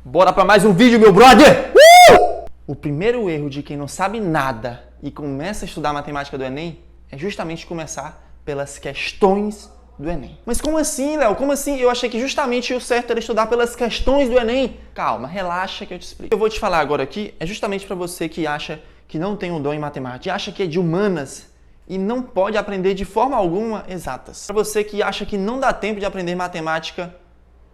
Bora para mais um vídeo, meu brother! O primeiro erro de quem não sabe nada e começa a estudar matemática do Enem é justamente começar pelas questões do Enem. Mas como assim, Léo? Como assim? Eu achei que justamente o certo era estudar pelas questões do Enem. Calma, relaxa que eu te explico. O que eu vou te falar agora aqui é justamente para você que acha que não tem um dom em matemática, acha que é de humanas e não pode aprender de forma alguma exatas. Para você que acha que não dá tempo de aprender matemática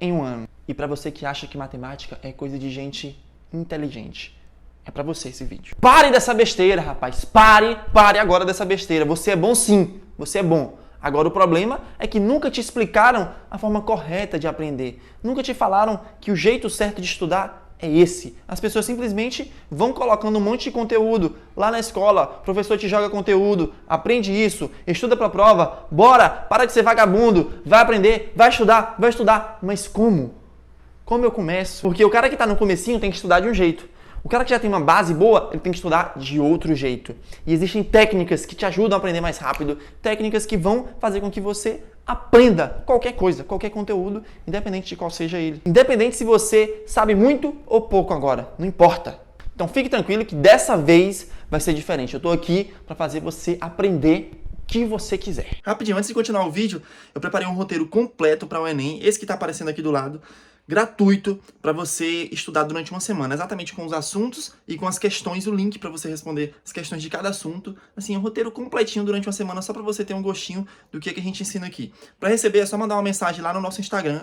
em um ano. E para você que acha que matemática é coisa de gente inteligente. É pra você esse vídeo. Pare dessa besteira, rapaz. Pare agora dessa besteira. Você é bom sim, você é bom. Agora o problema é que nunca te explicaram a forma correta de aprender. Nunca te falaram que o jeito certo de estudar é esse. As pessoas simplesmente vão colocando um monte de conteúdo lá na escola. O professor te joga conteúdo, aprende isso, estuda pra prova, bora, para de ser vagabundo, vai aprender, vai estudar. Mas como? Como eu começo? Porque o cara que tá no comecinho tem que estudar de um jeito. O cara que já tem uma base boa, ele tem que estudar de outro jeito. E existem técnicas que te ajudam a aprender mais rápido, técnicas que vão fazer com que você aprenda qualquer coisa, qualquer conteúdo, independente de qual seja ele. Independente se você sabe muito ou pouco agora, não importa. Então fique tranquilo que dessa vez vai ser diferente. Eu tô aqui para fazer você aprender o que você quiser. Rapidinho, antes de continuar o vídeo, eu preparei um roteiro completo para o Enem, esse que tá aparecendo aqui do lado, gratuito para você estudar durante uma semana, exatamente com os assuntos e com as questões, o link para você responder as questões de cada assunto, assim, um roteiro completinho durante uma semana só para você ter um gostinho do que a gente ensina aqui. Para receber é só mandar uma mensagem lá no nosso Instagram,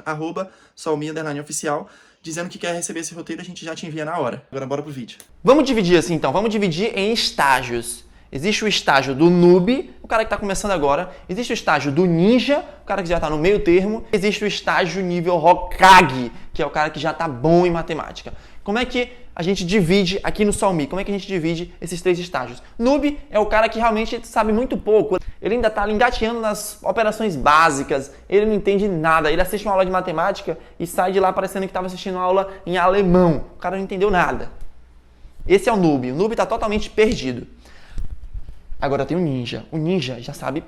@solmi_oficial, dizendo que quer receber esse roteiro, a gente já te envia na hora. Agora bora pro vídeo. Vamos dividir assim então, vamos dividir em estágios. Existe o estágio do noob, o cara que está começando agora. Existe o estágio do ninja, o cara que já está no meio termo. Existe o estágio nível Hokage, que é o cara que já está bom em matemática. Como é que a gente divide aqui no Solmi? Como é que a gente divide esses três estágios? Noob é o cara que realmente sabe muito pouco. Ele ainda está engateando nas operações básicas. Ele não entende nada. Ele assiste uma aula de matemática e sai de lá parecendo que estava assistindo uma aula em alemão. O cara não entendeu nada. Esse é o noob. O noob está totalmente perdido. Agora tem o ninja. O ninja já sabe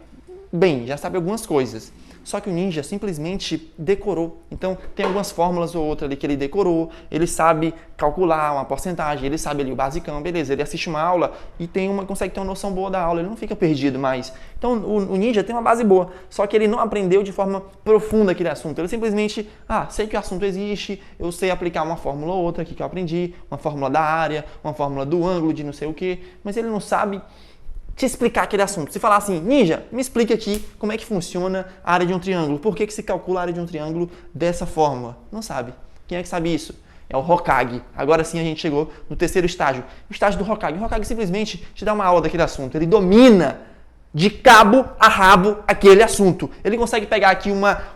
bem, já sabe algumas coisas. Só que o ninja simplesmente decorou. Então tem algumas fórmulas ou outra ali que ele decorou, ele sabe calcular uma porcentagem, ele sabe ali o basicão, beleza. Ele assiste uma aula e consegue ter uma noção boa da aula, ele não fica perdido mais. Então o ninja tem uma base boa, só que ele não aprendeu de forma profunda aquele assunto. Ele simplesmente, sei que o assunto existe, eu sei aplicar uma fórmula ou outra aqui que eu aprendi, uma fórmula da área, uma fórmula do ângulo de não sei o quê, mas ele não sabe te explicar aquele assunto. Se falar assim, ninja, me explique aqui como é que funciona a área de um triângulo. Por que se calcula a área de um triângulo dessa fórmula? Não sabe. Quem é que sabe isso? É o Hokage. Agora sim a gente chegou no terceiro estágio. O estágio do Hokage. O Hokage simplesmente te dá uma aula daquele assunto. Ele domina de cabo a rabo aquele assunto. Ele consegue pegar aqui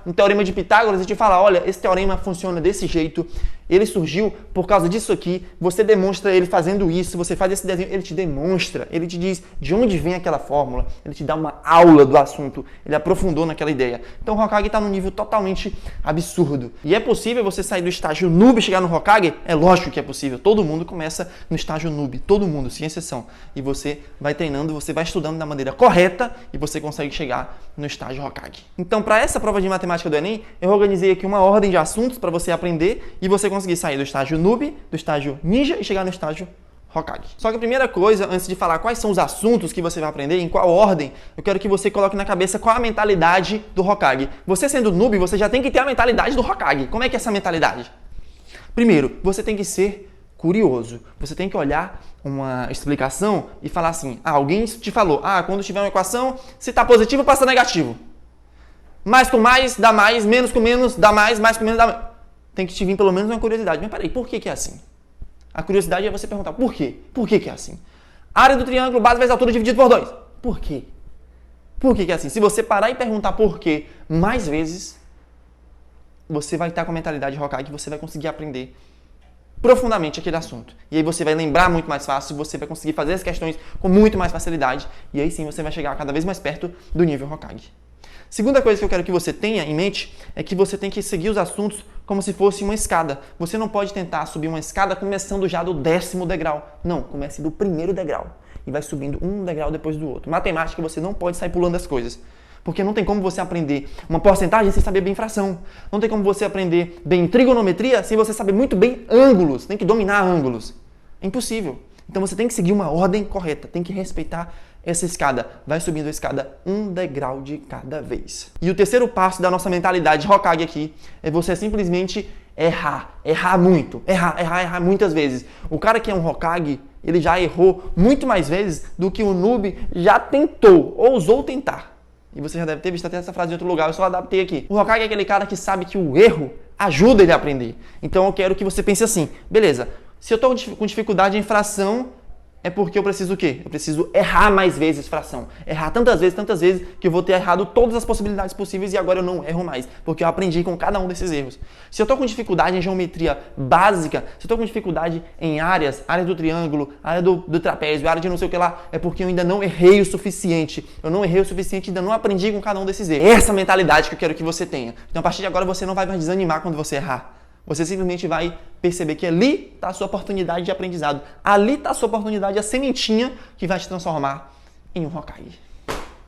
um teorema de Pitágoras e te falar, olha, esse teorema funciona desse jeito, ele surgiu por causa disso aqui, você demonstra ele fazendo isso, você faz esse desenho, ele te demonstra, ele te diz de onde vem aquela fórmula, ele te dá uma aula do assunto, ele aprofundou naquela ideia. Então o Hokage está num nível totalmente absurdo. E é possível você sair do estágio noob e chegar no Hokage? É lógico que é possível. Todo mundo começa no estágio noob, todo mundo, sem exceção. E você vai treinando, você vai estudando da maneira correta e você consegue chegar no estágio Hokage. Então, para essa prova de matemática do Enem, eu organizei aqui uma ordem de assuntos para você aprender e você conseguir sair do estágio noob, do estágio ninja e chegar no estágio Hokage. Só que a primeira coisa, antes de falar quais são os assuntos que você vai aprender, em qual ordem, eu quero que você coloque na cabeça qual a mentalidade do Hokage. Você sendo noob, você já tem que ter a mentalidade do Hokage. Como é que é essa mentalidade? Primeiro, você tem que ser curioso. Você tem que olhar uma explicação e falar assim, alguém te falou, quando tiver uma equação, se está positivo, passa negativo. Mais com mais, dá mais, menos com menos, dá mais com menos, dá mais. Tem que te vir pelo menos uma curiosidade. Mas peraí, por que é assim? A curiosidade é você perguntar, por quê? Por que é assim? Área do triângulo, base vezes altura dividido por 2. Por quê? Por que é assim? Se você parar e perguntar por quê mais vezes, você vai estar com a mentalidade Hokage que você vai conseguir aprender profundamente aquele assunto. E aí você vai lembrar muito mais fácil, você vai conseguir fazer as questões com muito mais facilidade, e aí sim você vai chegar cada vez mais perto do nível Hokage. Segunda coisa que eu quero que você tenha em mente é que você tem que seguir os assuntos como se fosse uma escada. Você não pode tentar subir uma escada começando já do 10º degrau. Não, comece do primeiro degrau e vai subindo um degrau depois do outro. Matemática, você não pode sair pulando as coisas. Porque não tem como você aprender uma porcentagem sem saber bem fração. Não tem como você aprender bem trigonometria sem você saber muito bem ângulos. Tem que dominar ângulos. É impossível. Então você tem que seguir uma ordem correta, tem que respeitar essa escada. Vai subindo a escada um degrau de cada vez. E o terceiro passo da nossa mentalidade Hokage aqui é você simplesmente errar. Errar muito. Errar muitas vezes. O cara que é um Hokage, ele já errou muito mais vezes do que o noob já tentou, ousou tentar. E você já deve ter visto até essa frase em outro lugar, eu só adaptei aqui. O Hokage é aquele cara que sabe que o erro ajuda ele a aprender. Então eu quero que você pense assim, beleza, se eu estou com dificuldade em fração, é porque eu preciso o quê? Eu preciso errar mais vezes fração. Errar tantas vezes, que eu vou ter errado todas as possibilidades possíveis e agora eu não erro mais, porque eu aprendi com cada um desses erros. Se eu estou com dificuldade em geometria básica, se eu estou com dificuldade em área do triângulo, área do trapézio, área de não sei o que lá, é porque eu ainda não errei o suficiente. Eu não errei o suficiente e ainda não aprendi com cada um desses erros. Essa mentalidade que eu quero que você tenha. Então, a partir de agora, você não vai mais desanimar quando você errar. Você simplesmente vai perceber que ali está a sua oportunidade de aprendizado. Ali está a sua oportunidade, a sementinha que vai te transformar em um Hokage.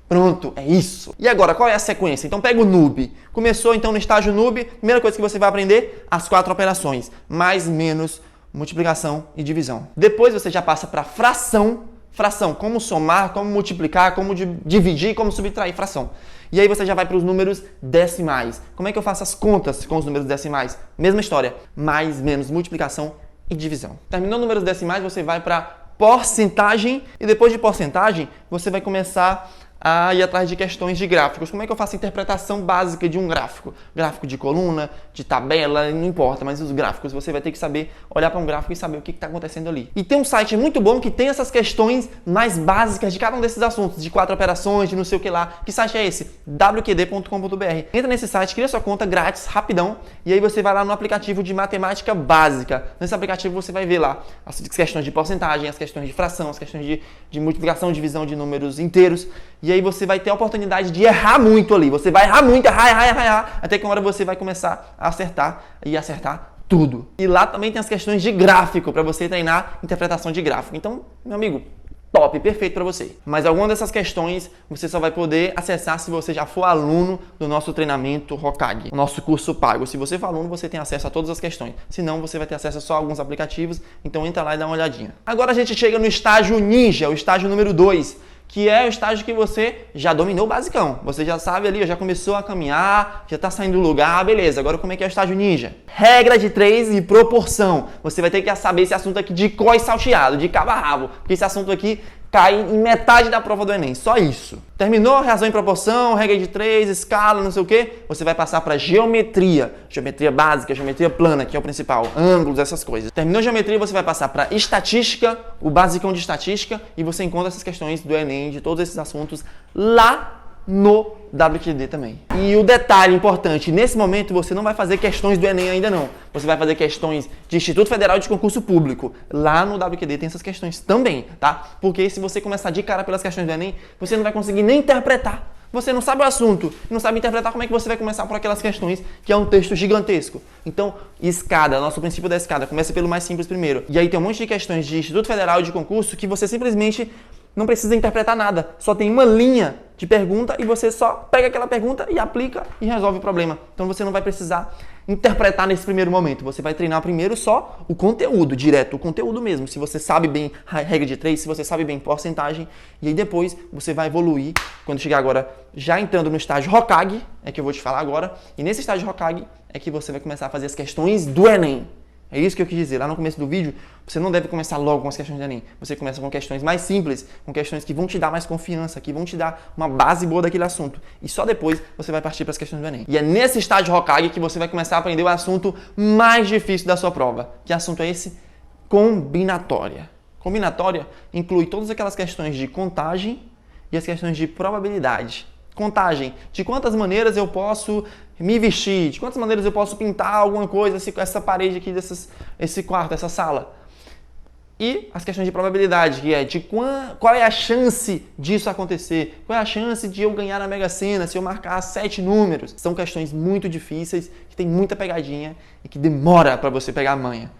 Pronto, é isso. E agora, qual é a sequência? Então pega o noob. Começou então no estágio noob, primeira coisa que você vai aprender, as 4 operações. Mais, menos, multiplicação e divisão. Depois você já passa para fração. Fração, como somar, como multiplicar, como dividir, como subtrair fração. E aí você já vai para os números decimais. Como é que eu faço as contas com os números decimais? Mesma história, mais, menos, multiplicação e divisão. Terminou números decimais, você vai para porcentagem e depois de porcentagem, você vai começar a ir atrás de questões de gráficos. Como é que eu faço a interpretação básica de um gráfico? Gráfico de coluna, de tabela, não importa, mas os gráficos, você vai ter que saber olhar para um gráfico e saber o que está acontecendo ali. E tem um site muito bom que tem essas questões mais básicas de cada um desses assuntos, de 4 operações, de não sei o que lá. Que site é esse? wqd.com.br. Entra nesse site, cria sua conta grátis, rapidão, e aí você vai lá no aplicativo de matemática básica. Nesse aplicativo você vai ver lá as questões de porcentagem, as questões de fração, as questões de multiplicação, divisão de números inteiros. E aí você vai ter a oportunidade de errar muito ali. Você vai errar muito, errar, até que uma hora você vai começar a acertar e acertar tudo. E lá também tem as questões de gráfico, para você treinar interpretação de gráfico. Então, meu amigo, top, perfeito para você. Mas alguma dessas questões você só vai poder acessar se você já for aluno do nosso treinamento Hokage, o nosso curso pago. Se você for aluno, você tem acesso a todas as questões. Se não, você vai ter acesso a só a alguns aplicativos. Então entra lá e dá uma olhadinha. Agora a gente chega no estágio ninja, o estágio número 2. Que é o estágio que você já dominou o basicão. Você já sabe ali, já começou a caminhar, já está saindo do lugar, beleza. Agora como é que é o estágio ninja? Regra de 3 e proporção. Você vai ter que saber esse assunto aqui de cor e salteado, de cabo a rabo. Porque esse assunto aqui cai em metade da prova do Enem, só isso. Terminou razão e proporção, regra de 3, escala, não sei o quê, você vai passar para geometria. Geometria básica, geometria plana, que é o principal, ângulos, essas coisas. Terminou geometria, você vai passar para estatística, o basicão de estatística, e você encontra essas questões do Enem, de todos esses assuntos, lá no WQD também. E o detalhe importante, nesse momento você não vai fazer questões do Enem ainda não. Você vai fazer questões de Instituto Federal de Concurso Público. Lá no WQD tem essas questões também, tá? Porque se você começar de cara pelas questões do Enem, você não vai conseguir nem interpretar. Você não sabe o assunto, não sabe interpretar, como é que você vai começar por aquelas questões que é um texto gigantesco. Então, escada, nosso princípio da escada, começa pelo mais simples primeiro. E aí tem um monte de questões de Instituto Federal de Concurso que você simplesmente não precisa interpretar nada. Só tem uma linha de pergunta e você só pega aquela pergunta e aplica e resolve o problema. Então você não vai precisar interpretar nesse primeiro momento. Você vai treinar primeiro só o conteúdo, direto, o conteúdo mesmo. Se você sabe bem a regra de 3, se você sabe bem porcentagem, e aí depois você vai evoluir. Quando chegar agora, já entrando no estágio Hokage, é que eu vou te falar agora, e nesse estágio Hokage é que você vai começar a fazer as questões do Enem. É isso que eu quis dizer. Lá no começo do vídeo, você não deve começar logo com as questões do Enem. Você começa com questões mais simples, com questões que vão te dar mais confiança, que vão te dar uma base boa daquele assunto. E só depois você vai partir para as questões do Enem. E é nesse estágio Hokage que você vai começar a aprender o assunto mais difícil da sua prova. Que assunto é esse? Combinatória. Combinatória inclui todas aquelas questões de contagem e as questões de probabilidade. Contagem, de quantas maneiras eu posso me vestir, de quantas maneiras eu posso pintar alguma coisa, essa parede aqui, esse quarto, essa sala. E as questões de probabilidade, que é de qual é a chance disso acontecer, qual é a chance de eu ganhar na Mega Sena se eu marcar 7 números. São questões muito difíceis, que tem muita pegadinha e que demora para você pegar a manha.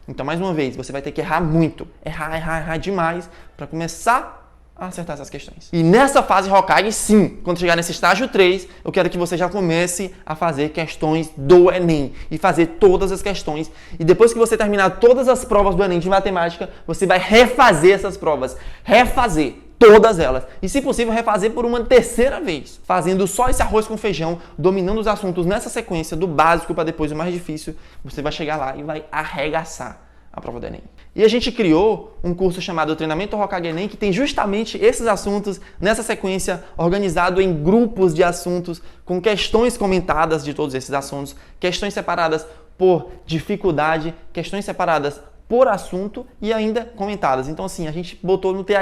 Então, mais uma vez, você vai ter que errar muito, errar demais para começar a acertar essas questões. E nessa fase Hokage, sim, quando chegar nesse estágio 3, eu quero que você já comece a fazer questões do Enem e fazer todas as questões. E depois que você terminar todas as provas do Enem de matemática, você vai refazer essas provas. Refazer todas elas. E, se possível, refazer por uma terceira vez. Fazendo só esse arroz com feijão, dominando os assuntos nessa sequência, do básico para depois o mais difícil, você vai chegar lá e vai arregaçar a prova do Enem. E a gente criou um curso chamado Treinamento Hokage Enem, que tem justamente esses assuntos nessa sequência, organizado em grupos de assuntos, com questões comentadas de todos esses assuntos, questões separadas por dificuldade, questões separadas por assunto e ainda comentadas. Então, assim, a gente botou no THE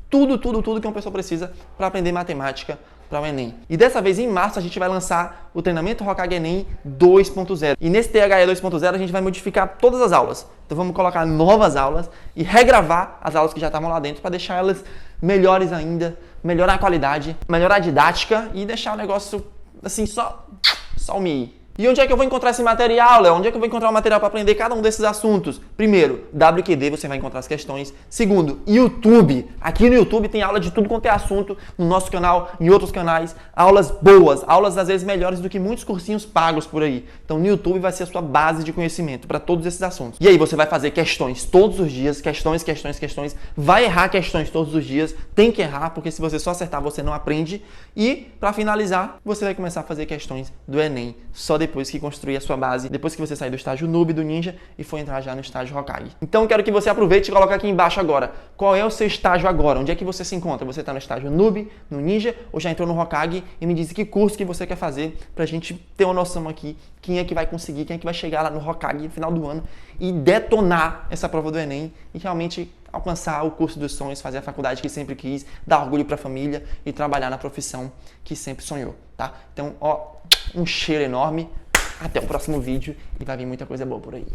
tudo que uma pessoa precisa para aprender matemática para o Enem. E dessa vez, em março, a gente vai lançar o Treinamento Hokage Enem 2.0. E nesse THE 2.0 a gente vai modificar todas as aulas. Então vamos colocar novas aulas e regravar as aulas que já estavam lá dentro para deixar elas melhores ainda, melhorar a qualidade, melhorar a didática e deixar o negócio assim só o mi. E onde é que eu vou encontrar esse material, Léo? Onde é que eu vou encontrar o material para aprender cada um desses assuntos? Primeiro, WQD, você vai encontrar as questões. Segundo, YouTube. Aqui no YouTube tem aula de tudo quanto é assunto, no nosso canal, em outros canais. Aulas boas, aulas às vezes melhores do que muitos cursinhos pagos por aí. Então no YouTube vai ser a sua base de conhecimento para todos esses assuntos. E aí você vai fazer questões todos os dias, questões. Vai errar questões todos os dias, tem que errar, porque se você só acertar, você não aprende. E, para finalizar, você vai começar a fazer questões do Enem, só depois que construir a sua base, depois que você sair do estágio noob do ninja e for entrar já no estágio Hokage. Então eu quero que você aproveite e coloque aqui embaixo agora, qual é o seu estágio agora? Onde é que você se encontra? Você está no estágio noob, no ninja, ou já entrou no Hokage? E me diz que curso que você quer fazer pra gente ter uma noção aqui, quem é que vai conseguir, quem é que vai chegar lá no Hokage no final do ano e detonar essa prova do Enem e realmente alcançar o curso dos sonhos, fazer a faculdade que sempre quis, dar orgulho para a família e trabalhar na profissão que sempre sonhou, tá? Então, ó, um cheiro enorme, até o próximo vídeo e vai vir muita coisa boa por aí.